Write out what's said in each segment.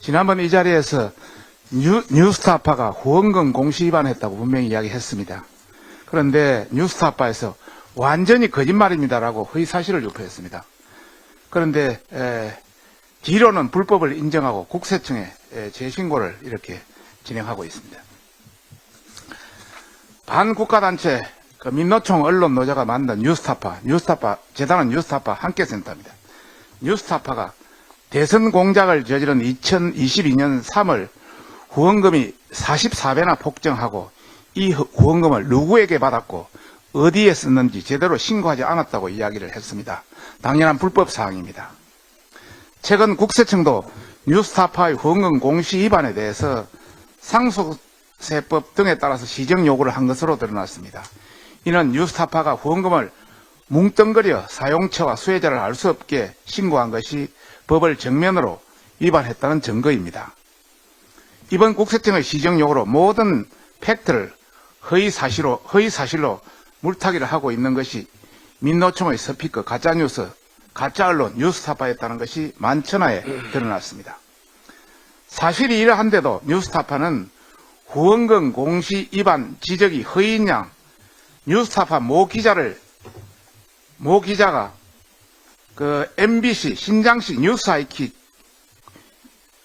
지난번 이 자리에서 뉴스타파가 후원금 공시 위반했다고 분명히 이야기했습니다. 그런데 뉴스타파에서 완전히 거짓말입니다라고 허위 사실을 유포했습니다. 그런데 뒤로는 불법을 인정하고 국세청에 재신고를 이렇게 진행하고 있습니다. 반국가단체 민노총 언론노조가 만든 뉴스타파 재단은 뉴스타파 함께센터입니다. 뉴스타파가 대선 공작을 저지른 2022년 3월 후원금이 44배나 폭증하고 이 후원금을 누구에게 받았고 어디에 썼는지 제대로 신고하지 않았다고 이야기를 했습니다. 당연한 불법 사항입니다. 최근 국세청도 뉴스타파의 후원금 공시 위반에 대해서 상속세법 등에 따라서 시정 요구를 한 것으로 드러났습니다. 이는 뉴스타파가 후원금을 뭉뚱그려 사용처와 수혜자를 알 수 없게 신고한 것이 법을 정면으로 위반했다는 증거입니다. 이번 국세청의 시정 요구로 모든 팩트를 허위 사실로 물타기를 하고 있는 것이 민노총의 스피커 가짜뉴스, 가짜언론 뉴스타파였다는 것이 만천하에 드러났습니다. 사실이 이러한데도 뉴스타파는 후원금 공시 위반 지적이 허위인 양 뉴스타파 모 기자가 MBC 신장식 뉴스아이키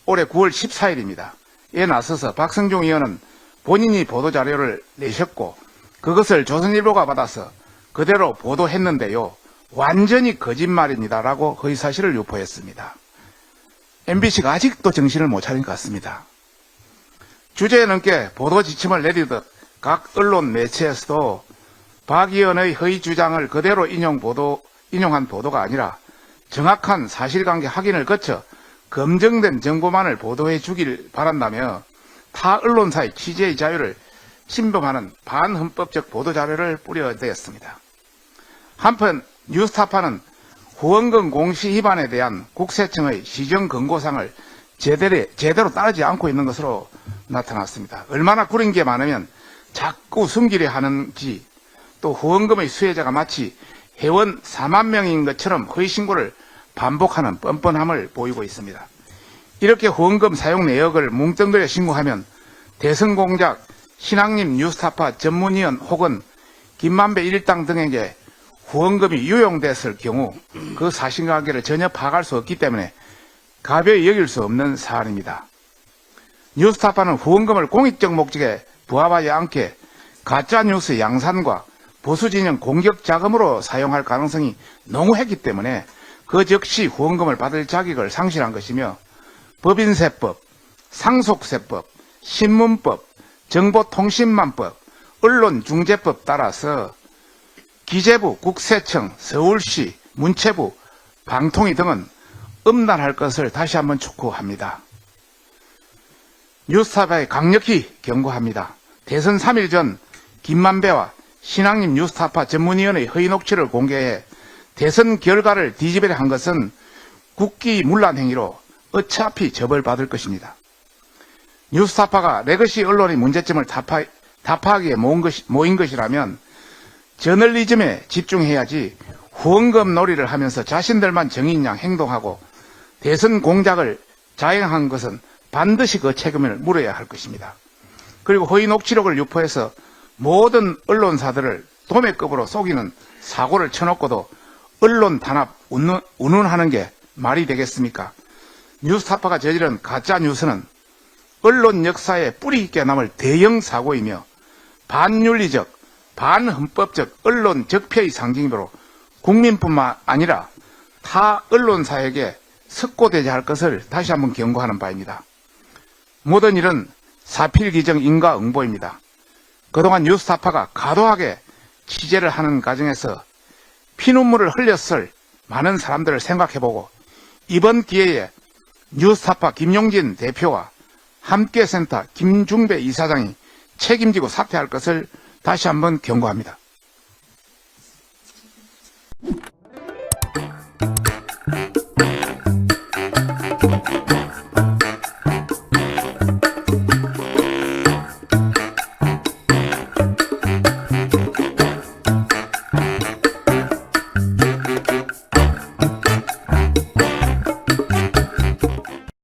올해 9월 14일입니다. 에 나서서 박성중 의원은 본인이 보도자료를 내셨고 그것을 조선일보가 받아서 그대로 보도했는데요. 완전히 거짓말입니다라고 허위사실을 유포했습니다. MBC가 아직도 정신을 못 차린 것 같습니다. 주제에 넘게 보도 지침을 내리듯 각 언론 매체에서도 박 의원의 허위 주장을 그대로 인용한 보도가 아니라 정확한 사실관계 확인을 거쳐 검증된 정보만을 보도해 주길 바란다며 타 언론사의 취재의 자유를 침범하는 반헌법적 보도자료를 뿌려대었습니다. 한편 뉴스타파는 후원금 공시 위반에 대한 국세청의 시정 권고사항을 제대로 따르지 않고 있는 것으로 나타났습니다. 얼마나 구린 게 많으면 자꾸 숨기려 하는지 또 후원금의 수혜자가 마치 회원 4만 명인 것처럼 허위 신고를 반복하는 뻔뻔함을 보이고 있습니다. 이렇게 후원금 사용 내역을 뭉뚱그려 신고하면 대선 공작, 신앙님 뉴스타파 전문위원 혹은 김만배 일당 등에게 후원금이 유용됐을 경우 그 사실관계를 전혀 파악할 수 없기 때문에 가벼이 여길 수 없는 사안입니다. 뉴스타파는 후원금을 공익적 목적에 부합하지 않게 가짜뉴스 양산과 보수진영 공격 자금으로 사용할 가능성이 농후했기 때문에 그 즉시 후원금을 받을 자격을 상실한 것이며 법인세법, 상속세법, 신문법, 정보통신망법, 언론중재법 따라서 기재부, 국세청, 서울시, 문체부, 방통위 등은 엄단할 것을 다시 한번 촉구합니다. 뉴스타파에 강력히 경고합니다. 대선 3일 전 김만배와 신앙님 뉴스타파 전문위원의 허위 녹취를 공개해 대선 결과를 뒤집으려 한 것은 국기문란 행위로 어차피 처벌받을 것입니다. 뉴스타파가 레거시 언론의 문제점을 타파하기에 모인 것이라면 저널리즘에 집중해야지 후원금 놀이를 하면서 자신들만 정의인양 행동하고 대선 공작을 자행한 것은 반드시 그 책임을 물어야 할 것입니다. 그리고 허위 녹취록을 유포해서 모든 언론사들을 도매급으로 속이는 사고를 쳐놓고도 언론 단합 운운하는 게 말이 되겠습니까? 뉴스타파가 저지른 가짜뉴스는 언론 역사에 뿌리 있게 남을 대형 사고이며 반윤리적, 반헌법적 언론 적폐의 상징으로 국민뿐만 아니라 타 언론사에게 석고되지 할 것을 다시 한번 경고하는 바입니다. 모든 일은 사필기정 인과응보입니다. 그동안 뉴스타파가 과도하게 취재를 하는 과정에서 피눈물을 흘렸을 많은 사람들을 생각해보고 이번 기회에 뉴스타파 김용진 대표와 함께센터 김중배 이사장이 책임지고 사퇴할 것을 다시 한번 경고합니다.